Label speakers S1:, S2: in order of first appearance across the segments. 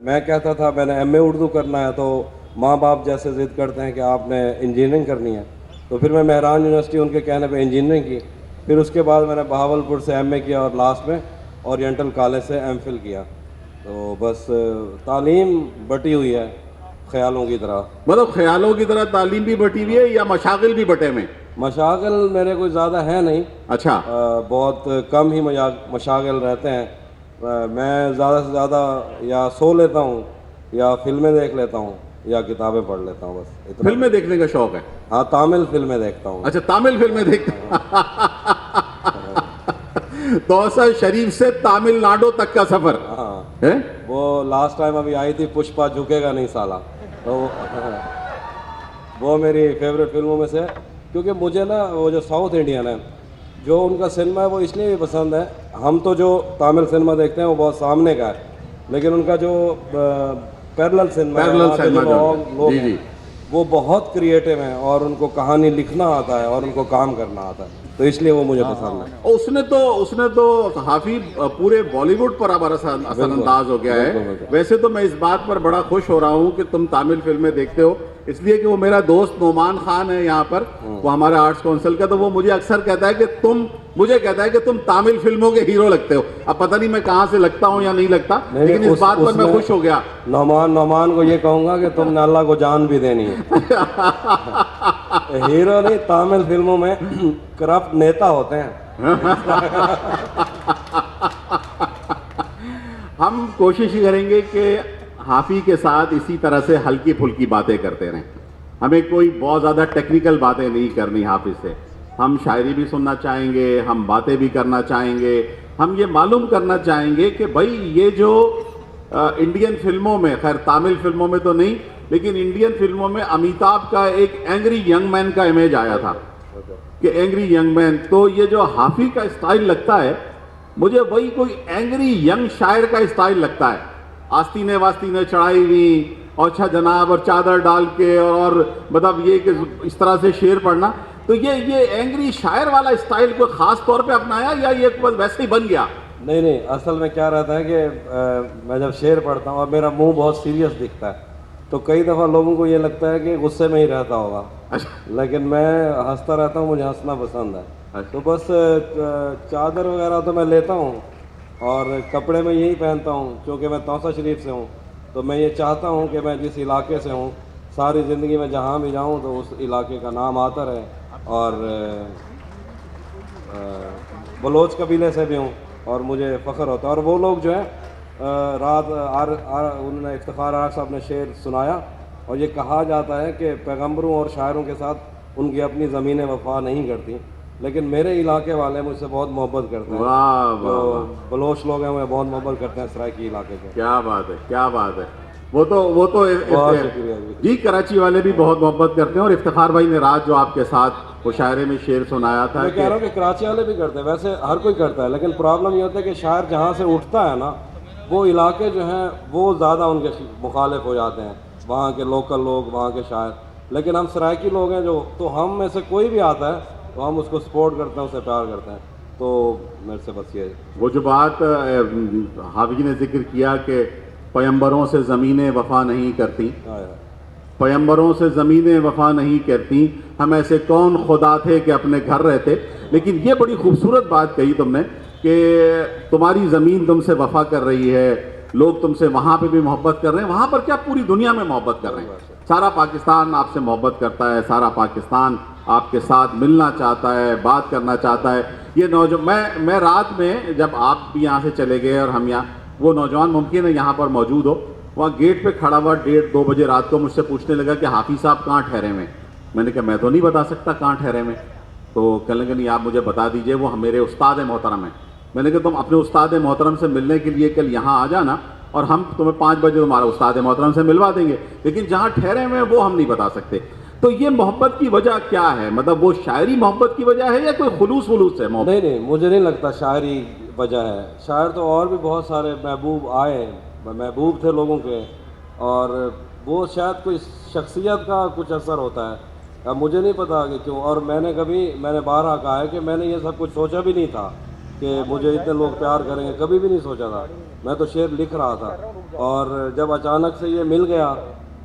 S1: میں کہتا تھا میں نے ایم اے اردو کرنا ہے، تو ماں باپ جیسے ضد کرتے ہیں کہ آپ نے انجینئرنگ کرنی ہے، تو پھر میں مہران یونیورسٹی ان کے کہنے پہ انجینئرنگ کی. پھر اس کے بعد میں نے بہاولپور سے ایم اے کیا اور لاسٹ میں اورینٹل کالج سے ایم فل کیا. تو بس تعلیم بٹی ہوئی ہے خیالوں کی طرح.
S2: مطلب خیالوں کی طرح تعلیم بھی بٹی ہوئی ہے یا مشاغل بھی بٹے میں؟
S1: مشاغل میرے کوئی زیادہ ہیں نہیں.
S2: اچھا.
S1: بہت کم ہی مشاغل رہتے ہیں. میں زیادہ سے زیادہ یا سو لیتا ہوں یا فلمیں دیکھ لیتا ہوں یا کتابیں پڑھ لیتا ہوں، بس اتنا.
S2: فلمیں دیکھنے کا شوق ہے؟
S1: ہاں، تامل فلمیں دیکھتا ہوں.
S2: اچھا، تامل فلمیں دیکھتے توسا شریف سے تامل ناڈو تک کا سفر.
S1: ہاں، وہ لاسٹ ٹائم ابھی آئی تھی پشپا جھکے گا نہیں سالہ، تو وہ میری فیوریٹ فلموں میں سے. کیونکہ مجھے نا وہ جو ساؤتھ انڈین ہے، جو ان کا سنیما ہے وہ اس لیے بھی پسند ہے. ہم تو جو تامل سنیما دیکھتے ہیں وہ بہت سامنے کا ہے، لیکن ان کا جو پیرلل سنیما ہے لوگ ہیں وہ بہت کریٹو ہیں اور ان کو کہانی لکھنا آتا ہے اور ان کو کام کرنا آتا ہے، تو اس لیے وہ مجھے پسند ہے.
S2: اس نے تو کافی پورے بالی ووڈ پر اب اثر انداز ہو گیا ہے. ویسے تو میں اس بات پر بڑا خوش ہو رہا ہوں کہ تم تامل فلمیں دیکھتے ہو، اس لیے کہ وہ میرا دوست نعمان خان ہے یہاں پر، وہ ہمارا آرٹس کونسل کا، تو وہ مجھے اکثر کہتا ہے کہ تم تامل فلموں کے ہیرو لگتے ہو. اب پتہ نہیں میں کہاں سے لگتا ہوں یا نہیں لگتا، لیکن اس بات پر میں خوش ہو گیا.
S1: نعمان کو یہ کہوں گا کہ تم نے اللہ کو جان بھی دینی ہے. ہیرو نہیں، تامل فلموں میں کرپٹ نیتا ہوتے ہیں.
S2: ہم کوشش کریں گے کہ حافی کے ساتھ اسی طرح سے ہلکی پھلکی باتیں کرتے رہیں. ہمیں کوئی بہت زیادہ ٹیکنیکل باتیں نہیں کرنی حافظ سے. ہم شاعری بھی سننا چاہیں گے، ہم باتیں بھی کرنا چاہیں گے، ہم یہ معلوم کرنا چاہیں گے کہ بھائی یہ جو انڈین فلموں میں، خیر تامل فلموں میں تو نہیں لیکن انڈین فلموں میں امیتابھ کا ایک اینگری ینگ مین کا امیج آیا تھا کہ اینگری ینگ مین، تو یہ جو حافی کا اسٹائل لگتا ہے مجھے وہی کوئی اینگری ینگ شاعر کا اسٹائل لگتا ہے. آستینے واستینے چڑھائی ہوئی اور اچھا جناب اور چادر ڈال کے اور مطلب یہ کہ اس طرح سے شعر پڑھنا، تو یہ اینگری شاعر والا اسٹائل کوئی خاص طور پہ اپنایا یا یہ ویسے ہی بن گیا؟
S1: نہیں، اصل میں کیا رہتا ہے کہ میں جب شعر پڑھتا ہوں اور میرا منہ بہت سیریس دکھتا ہے تو کئی دفعہ لوگوں کو یہ لگتا ہے کہ غصے میں ہی رہتا ہوگا، لیکن میں ہنستا رہتا ہوں، مجھے ہنسنا پسند ہے. تو بس چادر وغیرہ تو میں لیتا ہوں اور کپڑے میں یہی پہنتا ہوں. چونکہ میں توسا شریف سے ہوں تو میں یہ چاہتا ہوں کہ میں جس علاقے سے ہوں ساری زندگی میں جہاں بھی جاؤں تو اس علاقے کا نام آتا رہے. اور بلوچ قبیلے سے بھی ہوں اور مجھے فخر ہوتا ہے. اور وہ لوگ جو ہیں رات انہوں نے افتخار آر صاحب نے شعر سنایا اور یہ کہا جاتا ہے کہ پیغمبروں اور شاعروں کے ساتھ ان کی اپنی زمینیں وفا نہیں کرتی، لیکن میرے علاقے والے مجھ سے بہت محبت کرتے ہیں. جو بلوچ لوگ ہیں وہ بہت محبت کرتے ہیں سرائکی علاقے سے.
S2: کیا بات ہے، کیا بات ہے. وہ تو جی کراچی والے بھی بہت محبت کرتے ہیں. اور افتخار بھائی نے رات جو آپ کے ساتھ مشاعرے میں شعر سنایا تھا،
S1: میں کہہ رہا ہوں کہ کراچی والے بھی کرتے ہیں، ویسے ہر کوئی کرتا ہے، لیکن پرابلم یہ ہوتا ہے کہ شاعر جہاں سے اٹھتا ہے نا وہ علاقے جو ہیں وہ زیادہ ان کے مخالف ہو جاتے ہیں، وہاں کے لوکل لوگ، وہاں کے شاعر. لیکن ہم سرائکی لوگ ہیں جو، تو ہم میں سے کوئی بھی آتا ہے تو ہم اس کو سپورٹ کرتے ہیں، اسے پیار کرتے ہیں. تو میرے سے بس یہ
S2: وہ جو بات حافظ نے ذکر کیا کہ پیمبروں سے زمینیں وفا نہیں کرتی، پیمبروں سے زمینیں وفا نہیں کرتی، ہم ایسے کون خدا تھے کہ اپنے گھر رہتے. لیکن یہ بڑی خوبصورت بات کہی تم نے کہ تمہاری زمین تم سے وفا کر رہی ہے، لوگ تم سے وہاں پہ بھی محبت کر رہے ہیں، وہاں پر کیا پوری دنیا میں محبت کر رہے ہیں. سارا پاکستان آپ سے محبت کرتا ہے، سارا پاکستان آپ کے ساتھ ملنا چاہتا ہے، بات کرنا چاہتا ہے. یہ نوجوان، میں رات میں جب آپ بھی یہاں سے چلے گئے اور ہم یہاں، وہ نوجوان ممکن ہے یہاں پر موجود ہو، وہاں گیٹ پہ کھڑا ہوا 1:30-2 بجے رات کو مجھ سے پوچھنے لگا کہ حافظ صاحب کہاں ٹھہرے ہوئے. میں نے کہا میں تو نہیں بتا سکتا کہاں ٹھہرے ہوئے. تو کہنے لگے نہیں آپ مجھے بتا دیجئے، وہ میرے استاد محترم ہیں. میں نے کہا تم اپنے استاد محترم سے ملنے کے لیے کل یہاں آ جانا اور ہم تمہیں 5 بجے تمہارا استاد محترم سے ملوا دیں گے، لیکن جہاں ٹھہرے ہوئے ہیں وہ ہم نہیں بتا سکتے. تو یہ محبت کی وجہ کیا ہے؟ مطلب وہ شاعری محبت کی وجہ ہے یا کوئی خلوص ولوص ہے محبت؟
S1: نہیں، مجھے نہیں لگتا شاعری وجہ ہے. شاعر تو اور بھی بہت سارے محبوب آئے، محبوب تھے لوگوں کے، اور وہ شاید کوئی شخصیت کا کچھ اثر ہوتا ہے. اب مجھے نہیں پتا کہ کیوں. اور میں نے بارہا کہا ہے کہ میں نے یہ سب کچھ سوچا بھی نہیں تھا کہ مجھے اتنے لوگ پیار کریں گے، کبھی بھی نہیں سوچا تھا. میں تو شعر لکھ رہا تھا اور جب اچانک سے یہ مل گیا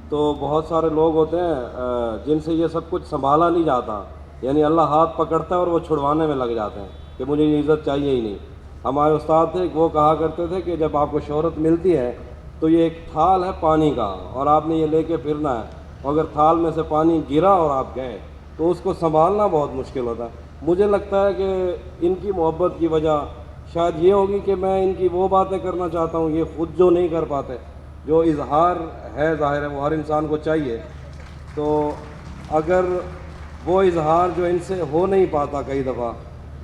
S1: تو بہت سارے لوگ ہوتے ہیں جن سے یہ سب کچھ سنبھالا نہیں جاتا، یعنی اللہ ہاتھ پکڑتا ہے اور وہ چھڑوانے میں لگ جاتے ہیں کہ مجھے یہ عزت چاہیے ہی نہیں. ہمارے استاد تھے، وہ کہا کرتے تھے کہ جب آپ کو شہرت ملتی ہے تو یہ ایک تھال ہے پانی کا اور آپ نے یہ لے کے پھرنا ہے، اگر تھال میں سے پانی گرا اور آپ گئے تو اس کو سنبھالنا بہت مشکل ہوتا ہے. مجھے لگتا ہے کہ ان کی محبت کی وجہ شاید یہ ہوگی کہ میں ان کی وہ باتیں کرنا چاہتا ہوں یہ خود جو نہیں کر پاتے، جو اظہار ہے ظاہر ہے وہ ہر انسان کو چاہیے، تو اگر وہ اظہار جو ان سے ہو نہیں پاتا کئی دفعہ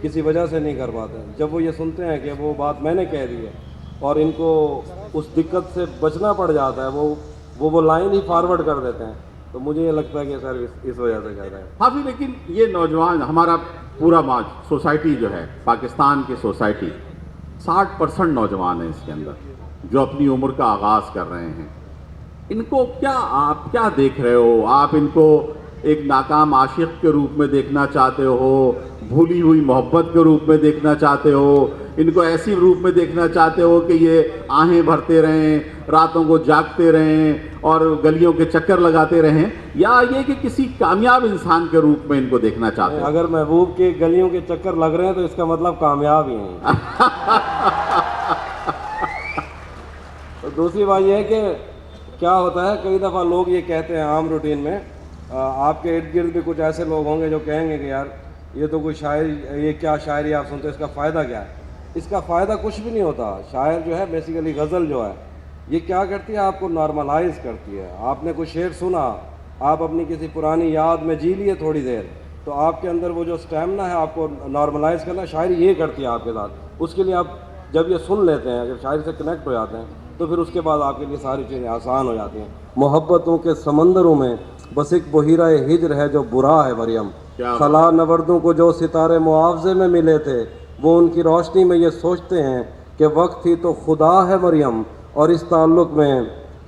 S1: کسی وجہ سے نہیں کر پاتے، جب وہ یہ سنتے ہیں کہ وہ بات میں نے کہہ دی ہے اور ان کو اس دقت سے بچنا پڑ جاتا ہے، وہ لائن ہی فارورڈ کر دیتے ہیں، تو مجھے یہ لگتا ہے کہ سر اس وجہ سے کہہ رہے ہیں.
S2: ہاں بھی لیکن یہ نوجوان ہمارا پورا سوسائٹی جو ہے پاکستان کی سوسائٹی 60% نوجوان ہیں اس کے اندر جو اپنی عمر کا آغاز کر رہے ہیں. ان کو آپ کیا دیکھ رہے ہو؟ آپ ان کو ایک ناکام عاشق کے روپ میں دیکھنا چاہتے ہو، بھولی ہوئی محبت کے روپ میں دیکھنا چاہتے ہو، ان کو ایسی روپ میں دیکھنا چاہتے ہو کہ یہ آہیں بھرتے رہیں، راتوں کو جاگتے رہیں اور گلیوں کے چکر لگاتے رہیں، یا یہ کہ کسی کامیاب انسان کے روپ میں ان کو دیکھنا چاہتے ہو؟
S1: اگر محبوب کے گلیوں کے چکر لگ رہے ہیں تو اس کا مطلب کامیاب ہی ہیں. دوسری بات یہ ہے کہ کیا ہوتا ہے کئی دفعہ لوگ یہ کہتے ہیں عام روٹین میں، آپ کے ارد گرد بھی کچھ ایسے لوگ ہوں گے جو کہیں گے کہ یار یہ تو کوئی شاعری، یہ کیا شاعری آپ سنتے، اس کا فائدہ کیا ہے؟ اس کا فائدہ کچھ بھی نہیں ہوتا. شاعر جو ہے بیسیکلی غزل جو ہے یہ کیا کرتی ہے، آپ کو نارملائز کرتی ہے. آپ نے کوئی شعر سنا، آپ اپنی کسی پرانی یاد میں جی لیے تھوڑی دیر، تو آپ کے اندر وہ جو اسٹیمنا ہے آپ کو نارملائز کرنا، شاعری یہ کرتی ہے آپ کے ساتھ. اس کے لیے آپ جب یہ سن لیتے ہیں، جب شاعری سے کنیکٹ ہو جاتے ہیں تو پھر اس کے بعد آپ کے لیے ساری چیزیں آسان ہو جاتی ہیں. محبتوں کے سمندروں میں بس ایک بحیرہ ہجر ہے جو برا ہے مریم، خلا نوردوں کو جو ستارے معاوضے میں ملے تھے وہ ان کی روشنی میں یہ سوچتے ہیں کہ وقت ہی تو خدا ہے مریم، اور اس تعلق میں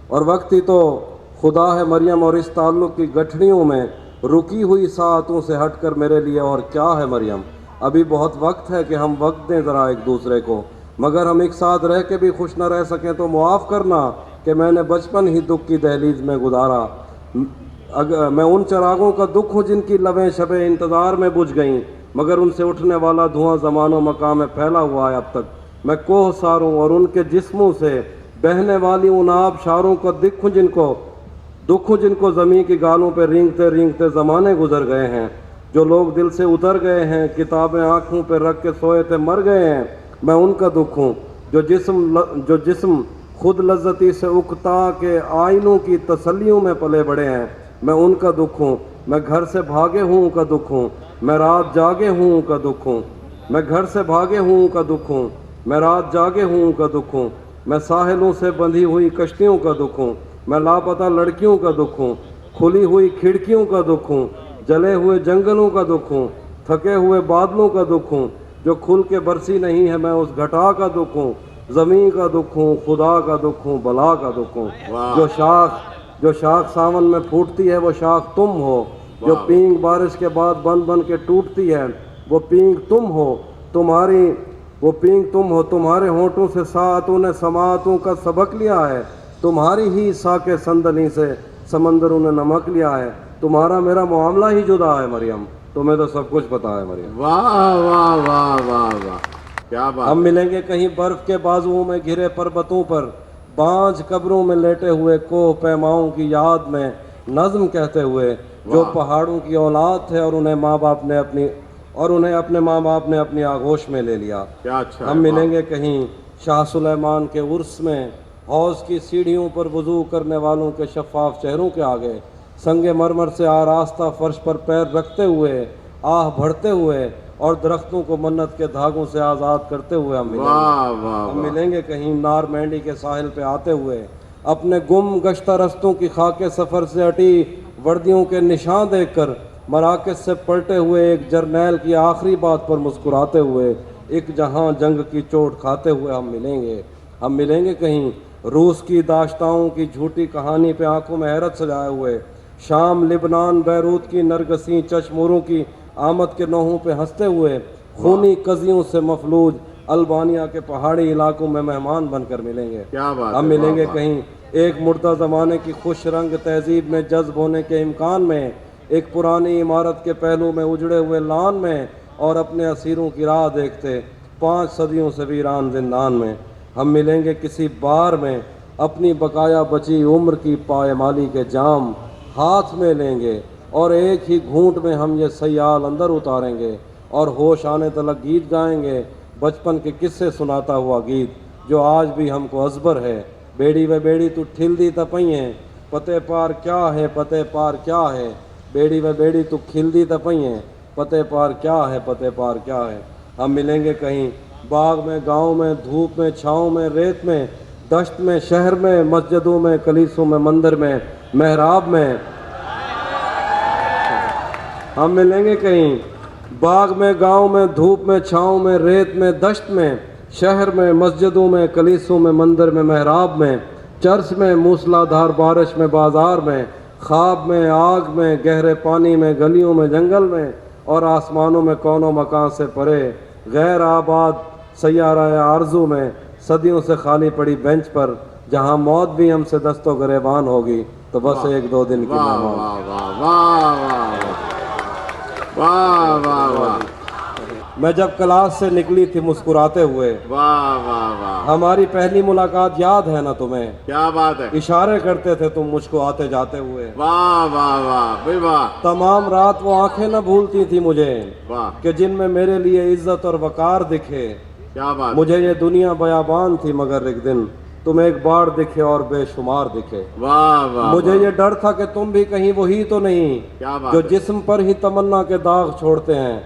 S1: وقت ہی تو خدا ہے مریم، اور اس تعلق کی گٹھڑیوں میں رکی ہوئی ساعتوں سے ہٹ کر میرے لیے اور کیا ہے مریم. ابھی بہت وقت ہے کہ ہم وقت دیں ذرا ایک دوسرے کو، مگر ہم ایک ساتھ رہ کے بھی خوش نہ رہ سکیں تو معاف کرنا کہ میں نے بچپن ہی دکھ کی دہلیز میں گزارا. میں ان چراغوں کا دکھ ہوں جن کی لبیں شب انتظار میں بجھ گئیں، مگر ان سے اٹھنے والا دھواں زمان و مکان میں پھیلا ہوا ہے اب تک. میں کوہ ساروں اور ان کے جسموں سے بہنے والی ان آب شاروں کا دکھ ہوں جن کو زمین کی گالوں پہ رینگتے رینگتے زمانے گزر گئے ہیں. جو لوگ دل سے اتر گئے ہیں، کتابیں آنکھوں پہ رکھ کے سوئے تھے مر گئے ہیں. میں ان کا دکھ ہوں جو جسم خود لذتی سے اکتا کے آئینوں کی تسلیوں میں پلے بڑے ہیں. میں ان کا دکھ ہوں. میں گھر سے بھاگے ہوں کا دکھ ہوں. میں رات جاگے ہوں کا دکھ ہوں. میں گھر سے بھاگے ہوں کا دکھ ہوں. میں رات جاگے ہوں کا دکھ ہوں. میں ساحلوں سے بندھی ہوئی کشتیوں کا دکھ ہوں. میں لاپتہ لڑکیوں کا دکھ ہوں. کھلی ہوئی کھڑکیوں کا دکھ ہوں. جلے ہوئے جنگلوں کا دکھ ہوں. تھکے ہوئے بادلوں کا دکھ ہوں. جو کھل کے برسی نہیں ہے میں اس گھٹا کا دکھ ہوں. زمین کا دکھ ہوں، خدا کا دکھ ہوں، بلا کا دکھ ہوں. جو شاخ ساون میں پھوٹتی ہے وہ شاخ تم ہو. جو پینگ بارش کے بعد بن بن کے ٹوٹتی ہے وہ پینگ تم ہو. تمہارے ہونٹوں سے ساعتوں نے سماعتوں کا سبق لیا ہے. تمہاری ہی ساکے صندلی سے سمندروں نے نمک لیا ہے. تمہارا میرا معاملہ ہی جدا ہے مریم، تمہیں تو سب کچھ پتا ہے مریم.
S2: واہ واہ واہ واہ واہ، کیا بات.
S1: ہم ملیں گے کہیں برف کے بازوؤں میں گھرے پربتوں پر، بانجھ قبروں میں لیٹے ہوئے کوہ پیماؤں کی یاد میں نظم کہتے ہوئے. جو پہاڑوں کی اولاد تھے اور انہیں اپنے ماں باپ نے اپنی آغوش میں لے لیا. ہم ملیں گے کہیں شاہ سلیمان کے عرس میں، حوض کی سیڑھیوں پر وضو کرنے والوں کے شفاف چہروں کے آگے، سنگ مرمر سے آراستہ فرش پر پیر رکھتے ہوئے، آہ بھرتے ہوئے اور درختوں کو منت کے دھاگوں سے آزاد کرتے ہوئے. ہم ملیں گے کہیں نار مینڈی کے ساحل پہ آتے ہوئے، اپنے گم گشتہ رستوں کی خاک سفر سے ہٹی وردیوں کے نشان دیکھ کر، مراکز سے پلٹے ہوئے ایک جرنیل کی آخری بات پر مسکراتے ہوئے، ایک جہاں جنگ کی چوٹ کھاتے ہوئے. ہم ملیں گے کہیں روس کی داشتاؤں کی جھوٹی کہانی پہ آنکھوں میں حیرت سجائے ہوئے، شام لبنان بیروت کی نرگسیں چشموروں کی آمد کے نوحوں پہ ہنستے ہوئے، خونی قضیوں سے مفلوج البانیہ کے پہاڑی علاقوں میں مہمان بن کر ملیں گے.
S2: کیا بات
S1: ہم
S2: ہے،
S1: ملیں گے
S2: واہ،
S1: کہیں ایک مردہ زمانے کی خوش رنگ تہذیب میں جذب ہونے کے امکان میں، ایک پرانی عمارت کے پہلو میں اجڑے ہوئے لان میں، اور اپنے اسیروں کی راہ دیکھتے 5 صدیوں سے ویران زندان میں. ہم ملیں گے کسی بار میں اپنی بقایا بچی عمر کی پایمالی کے جام ہاتھ میں لیں گے، اور ایک ہی گھونٹ میں ہم یہ سیال اندر اتاریں گے، اور ہوش آنے تلک گیت گائیں گے، بچپن کے قصے سناتا ہوا گیت جو آج بھی ہم کو ازبر ہے. بیڑی و بیڑی تو ٹھل دی تپئیں، پتے پار کیا ہے، پتے پار کیا ہے. بیڑی و بیڑی تو کھل دی تپئیں، پتے پار کیا ہے، پتے پار کیا ہے. ہم ملیں گے کہیں باغ میں، گاؤں میں، دھوپ میں، چھاؤں میں، ریت میں، دشت میں، شہر میں، مسجدوں میں، کلیسوں میں، مندر میں، محراب میں. ہم ملیں گے کہیں باغ میں، گاؤں میں، دھوپ میں، چھاؤں میں، ریت میں، دشت میں، شہر میں، مسجدوں میں، کلیسوں میں، مندر میں، محراب میں، چرچ میں، موسلا دھار بارش میں، بازار میں، خواب میں، آگ میں، گہرے پانی میں، گلیوں میں، جنگل میں، اور آسمانوں میں کونوں مکان سے پرے غیر آباد سیارہ آرزو میں، صدیوں سے خالی پڑی بینچ پر جہاں موت بھی ہم سے دست و گریبان ہوگی تو بس 1-2 دن کی
S2: واہ
S1: مہمان.
S2: واہ واہ واہ واہ واہ واہ
S1: میں جب کلاس سے نکلی تھی مسکراتے ہوئے،
S2: واہ واہ واہ،
S1: ہماری پہلی ملاقات یاد ہے نا تمہیں؟
S2: کیا بات ہے،
S1: اشارے کرتے تھے تم مجھ کو آتے جاتے ہوئے.
S2: واہ واہ واہ بھائی واہ
S1: تمام رات وہ آنکھیں نہ بھولتی تھی مجھے
S2: واہ،
S1: کہ جن میں میرے لیے عزت اور وقار دکھے.
S2: کیا بات،
S1: مجھے یہ دنیا بیابان تھی مگر ایک دن تم ایک بار دکھے اور بے شمار دکھے.
S2: واہ واہ،
S1: مجھے یہ ڈر تھا کہ تم بھی کہیں وہی تو نہیں
S2: کیا بات
S1: جو
S2: ہے،
S1: جسم پر ہی تمنا کے داغ چھوڑتے ہیں.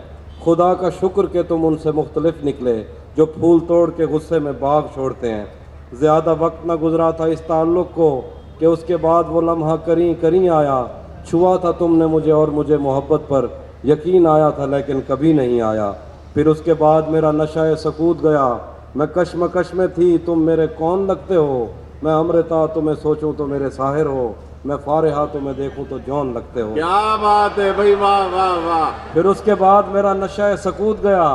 S1: خدا کا شکر کہ تم ان سے مختلف نکلے جو پھول توڑ کے غصے میں باغ چھوڑتے ہیں. زیادہ وقت نہ گزرا تھا اس تعلق کو کہ اس کے بعد وہ لمحہ کریں آیا. چھوا تھا تم نے مجھے اور مجھے محبت پر یقین آیا تھا لیکن کبھی نہیں آیا. پھر اس کے بعد میرا نشہ سکوت گیا. میں کشمکش میں تھی، تم میرے کون لگتے ہو. میں امرتا تمہیں سوچوں تو میرے ساحر ہو. میں فارحہ تمہیں دیکھوں تو جون لگتے ہو.
S2: کیا بات ہے بھائی، واہ واہ واہ،
S1: پھر اس کے بعد میرا نشہ سکوت گیا.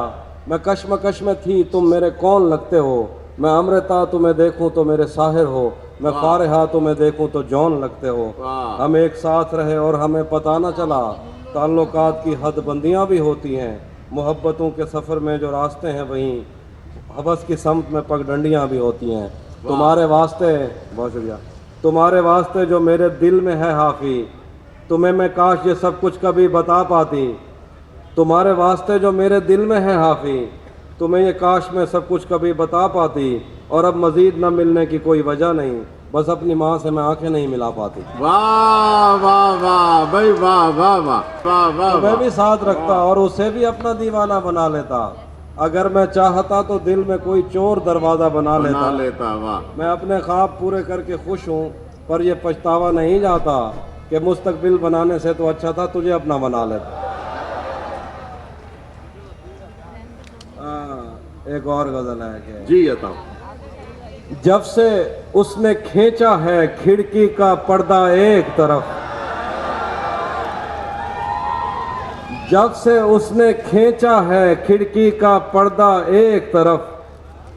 S1: میں کشمکش میں تھی، تم میرے کون لگتے ہو. میں امرتا تمہیں دیکھوں تو میرے ساحر ہو. میں فارحہ تمہیں دیکھوں تو جون لگتے ہو.
S2: واہ،
S1: ہم ایک ساتھ رہے اور ہمیں پتہ نہ چلا. تعلقات کی حد بندیاں بھی ہوتی ہیں. محبتوں کے سفر میں جو راستے ہیں وہیں حوث کی سمت میں پگ ڈنڈیاں بھی ہوتی ہیں. تمہارے واسطے، بہت شکریہ، تمہارے واسطے جو میرے دل میں ہے حافی، تمہیں میں کاش یہ سب کچھ کبھی بتا پاتی. تمہارے واسطے جو میرے دل میں ہے حافی، تمہیں یہ کاش میں سب کچھ کبھی بتا پاتی. اور اب مزید نہ ملنے کی کوئی وجہ نہیں، بس اپنی ماں سے میں آنکھیں نہیں ملا پاتی.
S2: واہ واہ واہ بھائی، واہ واہ واہ واہ واہ،
S1: میں بھی ساتھ رکھتا اور اسے بھی اپنا دیوانہ بنا لیتا. اگر میں چاہتا تو دل میں کوئی چور دروازہ بنا لیتا.
S2: واہ،
S1: میں اپنے خواب پورے کر کے خوش ہوں، پر یہ پچھتاوا نہیں جاتا کہ مستقبل بنانے سے تو اچھا تھا تجھے اپنا بنا لیتا. ایک اور غزل ہے کہ
S2: جی بتاؤ،
S1: جب سے اس نے کھینچا ہے کھڑکی کا پردہ ایک طرف، جب سے اس نے کھینچا ہے کھڑکی کا پردہ ایک طرف،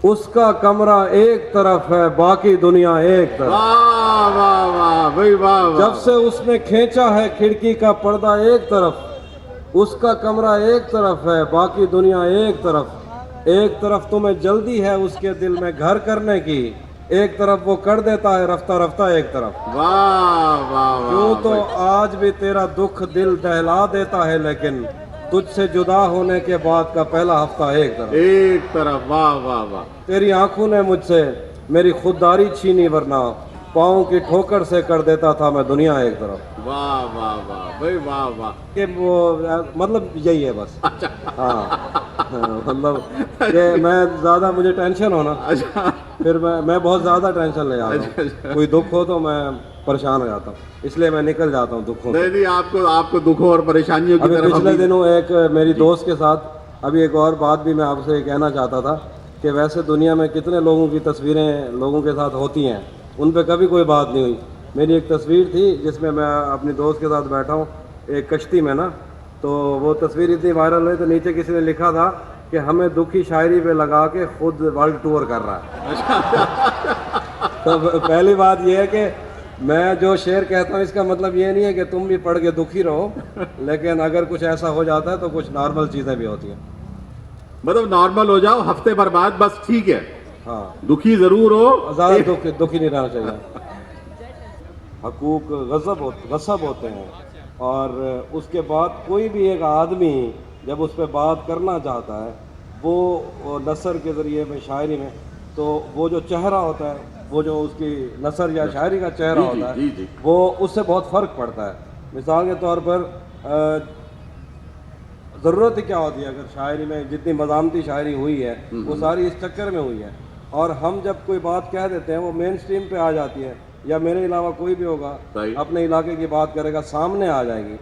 S1: اس کا کمرہ ایک طرف ہے باقی دنیا ایک طرف.
S2: واہ واہ واہ بھائی، واہ واہ،
S1: جب سے اس نے کھینچا ہے کھڑکی کا پردہ ایک طرف، اس کا کمرہ ایک طرف ہے باقی دنیا ایک طرف. ایک طرف تمہیں جلدی ہے اس کے دل میں گھر کرنے کی، ایک طرف وہ کر دیتا ہے رفتہ رفتہ ایک طرف.
S2: واہ واہ
S1: کیوں
S2: واہ،
S1: تو آج بھی تیرا دکھ دل دہلا دیتا ہے، لیکن تجھ سے جدا ہونے کے بعد کا پہلا ہفتہ ایک طرف.
S2: ایک طرف، واہ واہ واہ،
S1: تیری آنکھوں نے مجھ سے میری خودداری چھینی، ورنہ پاؤں کی ٹھوکر سے کر دیتا تھا میں دنیا ایک طرف.
S2: واہ واہ واہ بھائی، واہ واہ،
S1: کہ وہ مطلب یہی ہے بس. ہاں مطلب کہ میں زیادہ مجھے ٹینشن ہونا،
S2: اچھا،
S1: پھر میں بہت زیادہ ٹینشن لے جاتا ہوں. کوئی دکھ ہو تو میں پریشان ہو جاتا ہوں، اس لیے میں نکل جاتا ہوں دکھوں سے.
S2: نہیں نہیں، آپ کو دکھوں اور پریشانیوں کی
S1: ابھی
S2: طرف
S1: پچھلے
S2: ابھی-
S1: دنوں ایک میری دوست کے ساتھ ابھی ایک اور بات بھی میں آپ سے کہنا چاہتا تھا کہ ویسے دنیا میں کتنے لوگوں کی تصویریں لوگوں کے ساتھ ہوتی ہیں، ان پہ کبھی کوئی بات نہیں ہوئی. میری ایک تصویر تھی جس میں میں اپنی دوست کے ساتھ بیٹھا ہوں ایک کشتی میں نا، تو وہ تصویر اتنی وائرل ہوئی تو نیچے کسی نے لکھا تھا کہ ہمیں دکھی شاعری پہ لگا کے خود ورلڈ ٹور کر رہا ہے. تو پہلی بات یہ ہے کہ میں جو شعر کہتا ہوں اس کا مطلب یہ نہیں ہے کہ تم بھی پڑھ کے دکھی رہو, لیکن اگر کچھ ایسا ہو جاتا ہے تو کچھ نارمل چیزیں بھی ہوتی ہیں.
S2: مطلب نارمل ہو جاؤ, ہفتے بھر بعد بس ٹھیک ہے,
S1: ہاں
S2: دکھی ضرور ہو,
S1: زیادہ دکھی نہیں رہنا چاہیے. حقوق غصب ہوتے ہیں, اور اس کے بعد کوئی بھی ایک آدمی جب اس پہ بات کرنا چاہتا ہے وہ نثر کے ذریعے میں شاعری میں, تو وہ جو چہرہ ہوتا ہے, وہ جو اس کی نثر یا شاعری کا چہرہ ہوتا ہے وہ اس سے بہت فرق پڑتا ہے. مثال کے طور پر ضرورت کیا ہوتی ہے, اگر شاعری میں جتنی مضامتی شاعری ہوئی ہے وہ ساری اس چکر میں ہوئی ہے, اور ہم جب کوئی بات کہہ دیتے ہیں وہ مین سٹریم پہ آ جاتی ہے, یا میرے علاوہ کوئی بھی ہوگا اپنے علاقے کی بات کرے گا, سامنے آ جائے گی.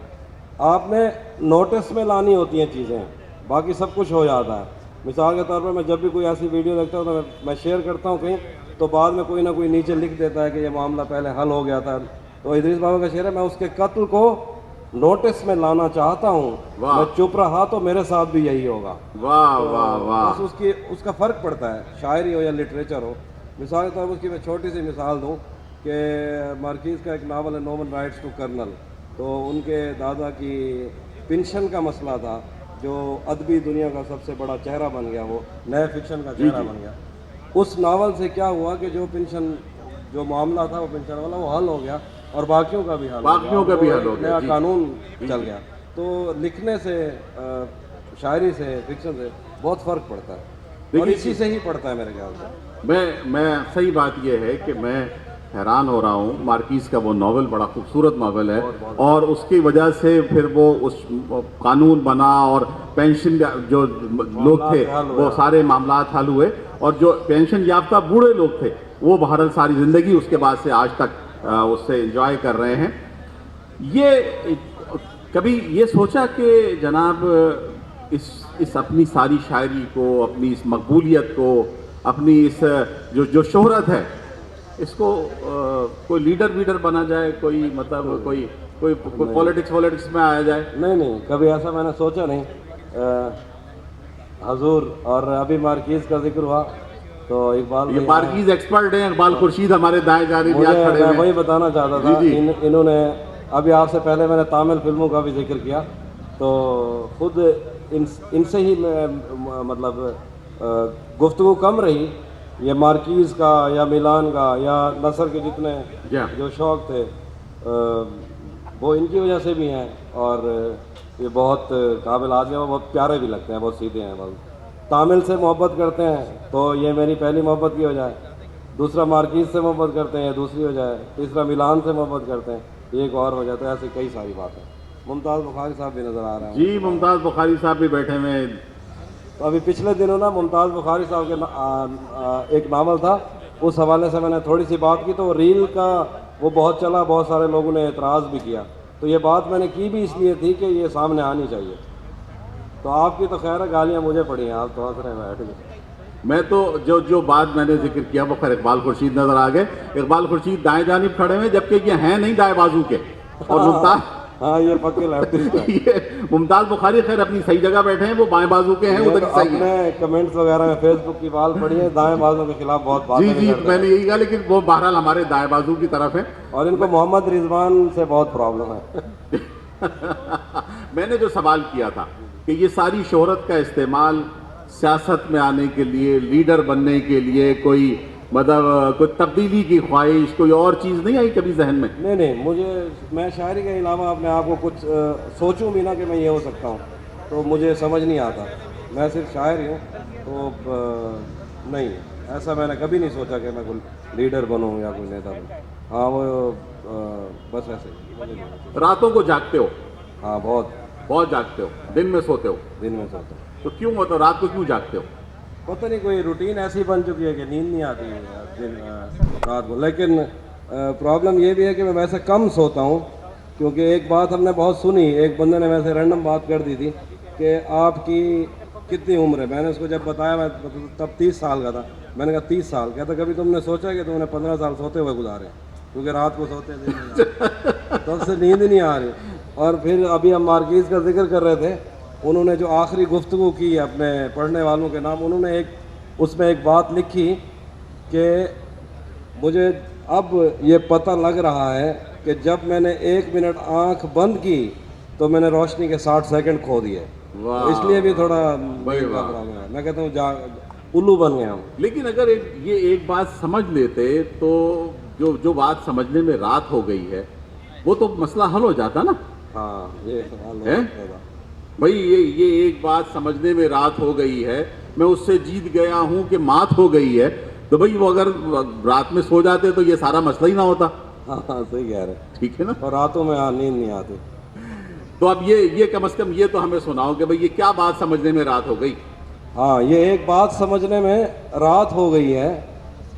S1: آپ نے نوٹس میں لانی ہوتی ہیں چیزیں, باقی سب کچھ ہو جاتا ہے. مثال کے طور پر میں جب بھی کوئی ایسی ویڈیو دیکھتا ہوں تو میں شیئر کرتا ہوں کہیں, تو بعد میں کوئی نہ کوئی نیچے لکھ دیتا ہے کہ یہ معاملہ پہلے حل ہو گیا تھا. تو ادریس بابا کا شعر ہے, میں اس کے قتل کو نوٹس میں لانا چاہتا ہوں, میں چپ رہا تو میرے ساتھ بھی یہی ہوگا.
S2: واہ واہ واہ.
S1: بس اس کا فرق پڑتا ہے, شاعری ہو یا لٹریچر ہو. مثال کے طور پر اس کی میں چھوٹی سی مثال دوں کہ مارکیز کا ایک ناول ہے نومن رائٹس ٹو کرنل, تو ان کے دادا کی پنشن کا مسئلہ تھا, جو ادبی دنیا کا سب سے بڑا چہرہ بن گیا, وہ نئے فکشن کا چہرہ بن گیا. اس ناول سے کیا ہوا کہ جو پنشن جو معاملہ تھا وہ پنشن والا وہ حل ہو گیا, اور باقیوں کا بھی حل ہو گیا, نیا قانون چل گیا. تو لکھنے سے, شاعری سے, فکشن سے بہت فرق پڑتا ہے, اور اسی سے ہی پڑتا ہے میرے خیال سے.
S2: میں صحیح بات یہ ہے کہ میں حیران ہو رہا ہوں, مارکیز کا وہ ناول بڑا خوبصورت ناول ہے, اور اس کی وجہ سے پھر وہ اس قانون بنا, اور پینشن جو لوگ تھے وہ سارے معاملات حل ہوئے, اور جو پینشن یافتہ بوڑھے لوگ تھے وہ بہرحال ساری زندگی اس کے بعد سے آج تک اس سے انجوائے کر رہے ہیں. یہ کبھی یہ سوچا کہ جناب اس اپنی ساری شاعری کو, اپنی اس مقبولیت کو, اپنی اس جو شہرت ہے, اس کو کوئی لیڈر بنا جائے, کوئی مطلب کوئی پولیٹکس میں آیا جائے؟
S1: نہیں, کبھی ایسا میں نے سوچا نہیں. حضور, اور ابھی مارکیز کا ذکر ہوا تو اقبال,
S2: یہ مارکیز ایکسپرٹ ہیں, اقبال خورشید ہمارے دائیں جانب کھڑے ہیں.
S1: میں وہی بتانا چاہتا تھا, انہوں نے ابھی آپ سے پہلے میں نے تامل فلموں کا بھی ذکر کیا, تو خود ان سے ہی مطلب گفتگو کم رہی. یہ مارکیز کا یا میلان کا یا نثر کے جتنے جو شوق تھے وہ ان کی وجہ سے بھی ہیں, اور یہ بہت قابل آدمی ہیں, بہت پیارے بھی لگتے ہیں, بہت سیدھے ہیں. بہت تامل سے محبت کرتے ہیں تو یہ میری پہلی محبت کی وجہ ہے, دوسرا مارکیز سے محبت کرتے ہیں یہ دوسری وجہ ہے, تیسرا میلان سے محبت کرتے ہیں یہ ایک اور وجہ. تو ایسی کئی ساری باتیں. ممتاز بخاری صاحب بھی نظر آ رہے ہیں.
S2: جی, ممتاز بخاری صاحب بھی بیٹھے ہوئے.
S1: تو ابھی پچھلے دنوں نا ممتاز بخاری صاحب کے ایک ناول تھا, اس حوالے سے میں نے تھوڑی سی بات کی, تو ریل کا وہ بہت چلا, بہت سارے لوگوں نے اعتراض بھی کیا. تو یہ بات میں نے کی بھی اس لیے تھی کہ یہ سامنے آنی چاہیے. تو آپ کی تو خیر ہے, گالیاں مجھے پڑی ہیں, آپ تو ہنس رہے ہیں, بیٹھ گئے.
S2: میں تو جو بات میں نے ذکر کیا وہ خیر اقبال خورشید نظر آ گئے. اقبال خورشید دائیں جانب کھڑے ہوئے, جبکہ یہ ہیں نہیں دائیں بازو کے, اور
S1: یہ پکے لیفٹ.
S2: ممتاز بخاری خیر اپنی صحیح جگہ بیٹھے ہیں, وہ بائیں بازو کے ہیں, ادھر صحیح ہیں.
S1: میں نے کمنٹس وغیرہ میں فیس بک کی بات پڑھی ہے, دائیں بازو کے خلاف بہت بات.
S2: جی, میں نے یہی کہا, لیکن وہ بہرحال ہمارے دائیں بازو کی طرف ہیں,
S1: اور ان کو محمد رضوان سے بہت پرابلم ہے.
S2: میں نے جو سوال کیا تھا کہ یہ ساری شہرت کا استعمال سیاست میں آنے کے لیے, لیڈر بننے کے لیے, کوئی مطلب کوئی تبدیلی کی خواہش, کوئی اور چیز نہیں آئی کبھی ذہن میں؟
S1: نہیں, میں شاعری کے علاوہ اپنے آپ کو کچھ سوچوں بھی نہ کہ میں یہ ہو سکتا ہوں, تو مجھے سمجھ نہیں آتا. میں صرف شاعر ہی ہوں, تو نہیں, ایسا میں نے کبھی نہیں سوچا کہ میں کوئی لیڈر بنوں یا کوئی نیتا بنوں. ہاں, وہ بس ایسے ہی.
S2: راتوں کو جاگتے ہو؟
S1: ہاں, بہت
S2: جاگتے ہو. دن میں سوتے ہو؟
S1: دن میں سوتا ہوں.
S2: تو کیوں, مطلب رات کو کیوں جاگتے ہو؟
S1: پتہ نہیں, کوئی روٹین ایسی بن چکی ہے کہ نیند نہیں آتی ہے رات کو. لیکن پرابلم یہ بھی ہے کہ میں ویسے کم سوتا ہوں, کیونکہ ایک بات ہم نے بہت سنی, ایک بندے نے ویسے رینڈم بات کر دی تھی کہ آپ کی کتنی عمر ہے. میں نے اس کو جب بتایا, میں تب 30 سال کا تھا, میں نے کہا 30 سال. کہتا کبھی تم نے سوچا کہ تم نے 15 سال سوتے ہوئے گزارے, کیونکہ رات کو سوتے تھے, تب سے نیند نہیں آ رہی. اور پھر ابھی ہم مارکیز کا ذکر کر رہے تھے, انہوں نے جو آخری گفتگو کی اپنے پڑھنے والوں کے نام، انہوں نے اس میں ایک بات لکھی کہ مجھے اب یہ پتہ لگ رہا ہے کہ جب میں نے 1 منٹ آنکھ بند کی تو میں نے روشنی کے 60 سیکنڈ کھو دیے. اس لیے بھی تھوڑا میں کہتا ہوں الو بن گیا ہوں.
S2: لیکن اگر یہ ایک بات سمجھ لیتے تو جو بات سمجھنے میں رات ہو گئی ہے وہ تو مسئلہ حل ہو جاتا نا.
S1: ہاں یہ سوال ہے
S2: بھائی، یہ ایک بات سمجھنے میں رات ہو گئی ہے، میں اس سے جیت گیا ہوں کہ مات ہو گئی ہے، تو بھائی وہ اگر رات میں سو جاتے تو یہ سارا مسئلہ ہی نہ ہوتا.
S1: ہاں صحیح کہہ رہے.
S2: ٹھیک ہے نا.
S1: اور راتوں میں نیند نہیں آتی.
S2: تو اب یہ کم از کم یہ تو ہمیں سناؤ کہ بھئی یہ کیا بات سمجھنے میں رات ہو گئی.
S1: ہاں یہ ایک بات سمجھنے میں رات ہو گئی ہے،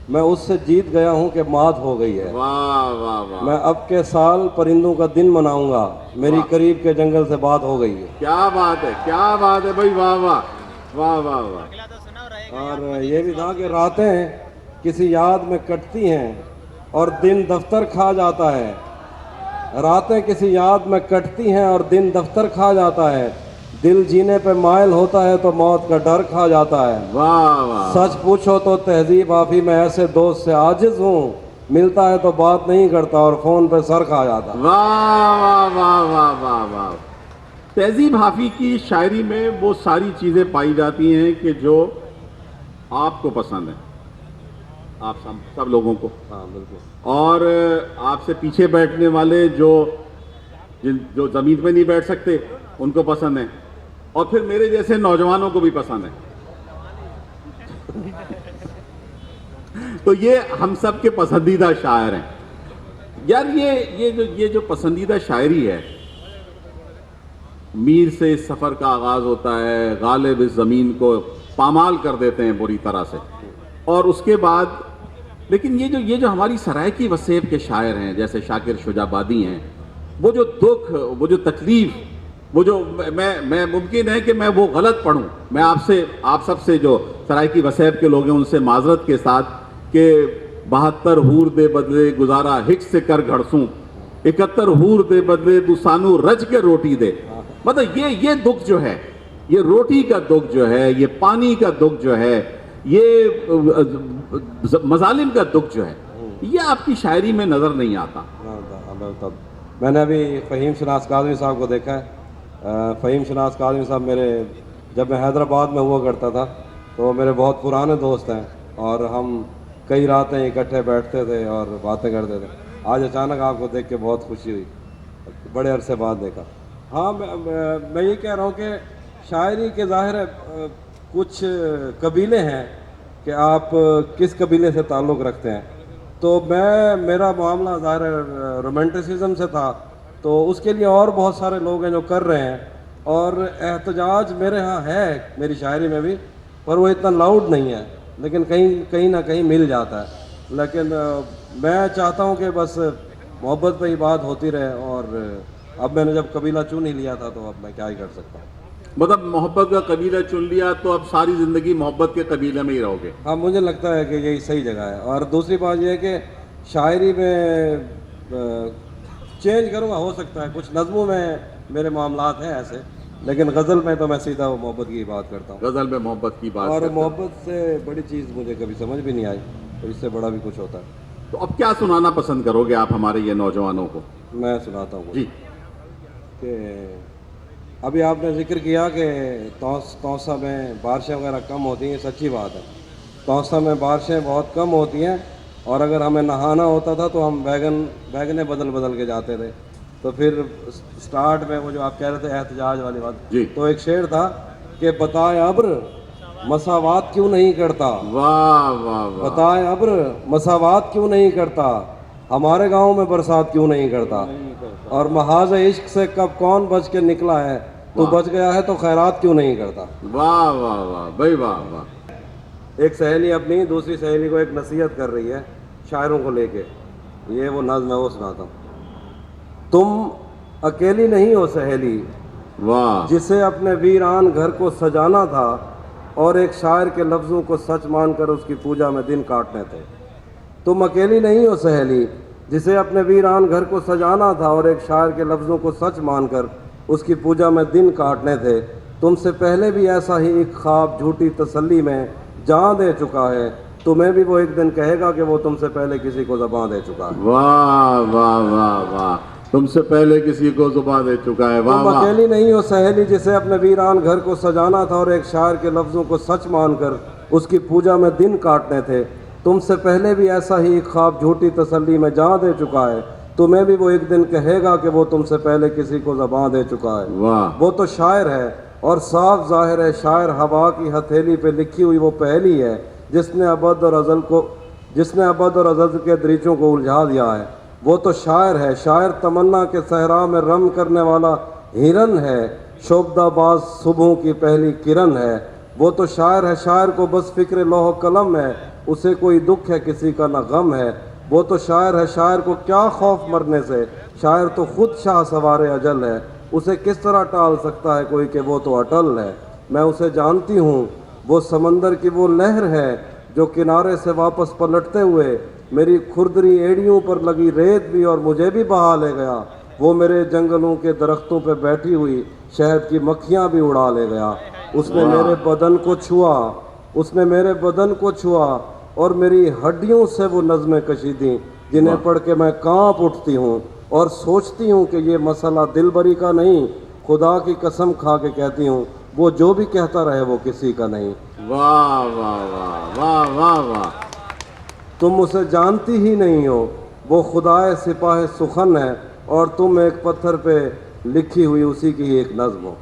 S1: میں اس سے جیت گیا ہوں کہ مات ہو گئی ہے.
S2: واہ واہ واہ.
S1: میں اب کے سال پرندوں کا دن مناؤں گا، میری قریب کے جنگل سے بات ہو گئی ہے.
S2: کیا بات ہے، کیا بات ہے بھائی. واہ واہ واہ واہ واہ.
S1: اور یہ بھی تھا کہ راتیں کسی یاد میں کٹتی ہیں اور دن دفتر کھا جاتا ہے. راتیں کسی یاد میں کٹتی ہیں اور دن دفتر کھا جاتا ہے. دل جینے پہ مائل ہوتا ہے تو موت کا ڈر کھا جاتا ہے.
S2: واہ واہ.
S1: سچ پوچھو تو تہذیب آفی میں ایسے دوست سے عاجز ہوں، ملتا ہے تو بات نہیں کرتا اور فون پہ سر کھا جاتا.
S2: واہ واہ واہ واہ واہ واہ. تہذیب حافی کی شاعری میں وہ ساری چیزیں پائی جاتی ہیں کہ جو آپ کو پسند ہیں، آپ سب لوگوں کو.
S1: ہاں بالکل.
S2: اور آپ سے پیچھے بیٹھنے والے جو زمین پہ نہیں بیٹھ سکتے ان کو پسند ہیں، اور پھر میرے جیسے نوجوانوں کو بھی پسند ہے. تو یہ ہم سب کے پسندیدہ شاعر ہیں. یار یہ جو پسندیدہ شاعری ہے، میر سے اس سفر کا آغاز ہوتا ہے، غالب اس زمین کو پامال کر دیتے ہیں بری طرح سے، اور اس کے بعد لیکن یہ جو ہماری سرائکی وسیب کے شاعر ہیں جیسے شاکر شجابادی ہیں، وہ جو دکھ، وہ جو تکلیف، وہ جو میں ممکن ہے کہ میں وہ غلط پڑھوں. میں آپ سب سے جو سرائکی وسیب کے لوگ ہیں ان سے معذرت کے ساتھ کہ 72 ہور دے بدلے گزارا ہک سے کر گھڑسوں، 71 ہور دے بدلے دوسانو رج کے روٹی دے. مطلب یہ دکھ جو ہے، یہ روٹی کا دکھ جو ہے، یہ پانی کا دکھ جو ہے، یہ مظالم کا دکھ جو ہے، یہ آپ کی شاعری میں نظر نہیں آتا.
S1: میں نے ابھی فہیم شناس کاظمی صاحب کو دیکھا ہے. فہیم شناس کاظمی صاحب جب میں حیدرآباد میں ہوا کرتا تھا تو میرے بہت پرانے دوست ہیں اور ہم کئی راتیں اکٹھے بیٹھتے تھے اور باتیں کرتے تھے. آج اچانک آپ کو دیکھ کے بہت خوشی ہوئی، بڑے عرصے بعد دیکھا. ہاں میں یہ کہہ رہا ہوں کہ شاعری کے ظاہر ہے کچھ قبیلے ہیں کہ آپ کس قبیلے سے تعلق رکھتے ہیں. تو میرا معاملہ ظاہر رومانٹسزم سے تھا، تو اس کے لیے اور بہت سارے لوگ ہیں جو کر رہے ہیں، اور احتجاج میرے ہاں ہے میری شاعری میں بھی، پر وہ اتنا لاؤڈ نہیں ہے، لیکن کہیں نہ کہیں مل جاتا ہے. لیکن میں چاہتا ہوں کہ بس محبت پہ ہی بات ہوتی رہے، اور اب میں نے جب قبیلہ چن ہی لیا تھا تو اب میں کیا ہی کر سکتا ہوں.
S2: مطلب محبت کا قبیلہ چن لیا تو اب ساری زندگی محبت کے قبیلے میں ہی رہو گے.
S1: ہاں مجھے لگتا ہے کہ یہی صحیح جگہ ہے. اور دوسری بات یہ ہے کہ شاعری میں چینج کروں گا، ہو سکتا ہے کچھ نظموں میں میرے معاملات ہیں ایسے، لیکن غزل میں تو میں سیدھا وہ محبت کی بات کرتا ہوں.
S2: غزل میں محبت کی بات
S1: اور
S2: کرتا ہوں.
S1: محبت سے بڑی چیز مجھے کبھی سمجھ بھی نہیں آئی، اور اس سے بڑا بھی کچھ ہوتا ہے.
S2: تو اب کیا سنانا پسند کرو گے آپ ہمارے یہ نوجوانوں کو؟
S1: میں سناتا ہوں
S2: جی.
S1: کہ ابھی آپ نے ذکر کیا کہ توسا میں بارشیں وغیرہ کم ہوتی ہیں. سچی بات ہے، توسا میں بارشیں بہت کم ہوتی ہیں، اور اگر ہمیں نہانا ہوتا تھا تو ہم بیگنے بدل کے جاتے تھے. تو پھر سٹارٹ میں وہ جو آپ کہہ رہے تھے احتجاج والی بات،
S2: جی.
S1: تو ایک شعر تھا کہ بتائے ابر مساوات کیوں نہیں کرتا.
S2: واہ واہ واہ.
S1: بتائے ابر مساوات کیوں نہیں کرتا، ہمارے گاؤں میں برسات کیوں نہیں کرتا، اور محاذ عشق سے کب کون بچ کے نکلا ہے، تو بچ گیا ہے تو خیرات کیوں نہیں کرتا.
S2: واہ واہ واہ بھائی واہ واہ.
S1: ایک سہیلی اپنی دوسری سہیلی کو ایک نصیحت کر رہی ہے شاعروں کو لے کے. یہ وہ نظم ہے، وہ سناتا ہوں. تم اکیلی نہیں ہو سہیلی،
S2: واہ.
S1: جسے اپنے ویران گھر کو سجانا تھا، اور ایک شاعر کے لفظوں کو سچ مان کر اس کی پوجا میں دن کاٹنے تھے. تم اکیلی نہیں ہو سہیلی، جسے اپنے ویران گھر کو سجانا تھا، اور ایک شاعر کے لفظوں کو سچ مان کر اس کی پوجا میں دن کاٹنے تھے. تم سے پہلے بھی ایسا ہی ایک خواب جھوٹی تسلی میں جان دے چکا ہے، تمہیں بھی وہ ایک دن کہے گا کہ وہ تم سے پہلے کسی کو زبان دے چکا ہے۔
S2: واہ واہ واہ واہ، تم سے پہلے کسی کو زبان دے چکا ہے، واہ
S1: تم
S2: واہ۔
S1: اکیلی نہیں ہو سہیلی جسے اپنے ویران گھر کو سجانا تھا اور ایک شاعر کے لفظوں کو سچ مان کر اس کی پوجا میں دن کاٹنے تھے۔ تم سے پہلے بھی ایسا ہی ایک خواب جھوٹی تسلی میں جان دے چکا ہے، تمہیں بھی وہ ایک دن کہے گا کہ وہ تم سے پہلے کسی کو زبان دے چکا ہے۔
S2: واہ
S1: وہ تو شاعر ہے اور صاف ظاہر ہے، شاعر ہوا کی ہتھیلی پہ لکھی ہوئی وہ پہلی ہے جس نے ابد اور ازل کے دریچوں کو الجھا دیا ہے۔ وہ تو شاعر ہے، شاعر تمنا کے صحرا میں رم کرنے والا ہرن ہے، شوبدہ باز صبحوں کی پہلی کرن ہے۔ وہ تو شاعر ہے، شاعر کو بس فکر لوح و قلم ہے، اسے کوئی دکھ ہے کسی کا نہ غم ہے۔ وہ تو شاعر ہے، شاعر کو کیا خوف مرنے سے، شاعر تو خود شاہ سوار اجل ہے، اسے کس طرح ٹال سکتا ہے کوئی کہ وہ تو اٹل ہے۔ میں اسے جانتی ہوں، وہ سمندر کی وہ لہر ہے جو کنارے سے واپس پلٹتے ہوئے میری کھردری ایڑیوں پر لگی ریت بھی اور مجھے بھی بہا لے گیا۔ وہ میرے جنگلوں کے درختوں پہ بیٹھی ہوئی شہد کی مکھیاں بھی اڑا لے گیا۔ اس نے میرے بدن کو چھوا اور میری ہڈیوں سے وہ نظمیں کشیدیں جنہیں پڑھ کے میں کانپ اٹھتی ہوں اور سوچتی ہوں کہ یہ مسئلہ دل بری کا نہیں، خدا کی قسم کھا کے کہتی ہوں وہ جو بھی کہتا رہے وہ کسی کا نہیں۔
S2: واہ واہ واہ واہ واہ واہ۔
S1: تم اسے جانتی ہی نہیں ہو، وہ خدائے سپاہ سخن ہے اور تم ایک پتھر پہ لکھی ہوئی اسی کی ہی ایک نظم ہو۔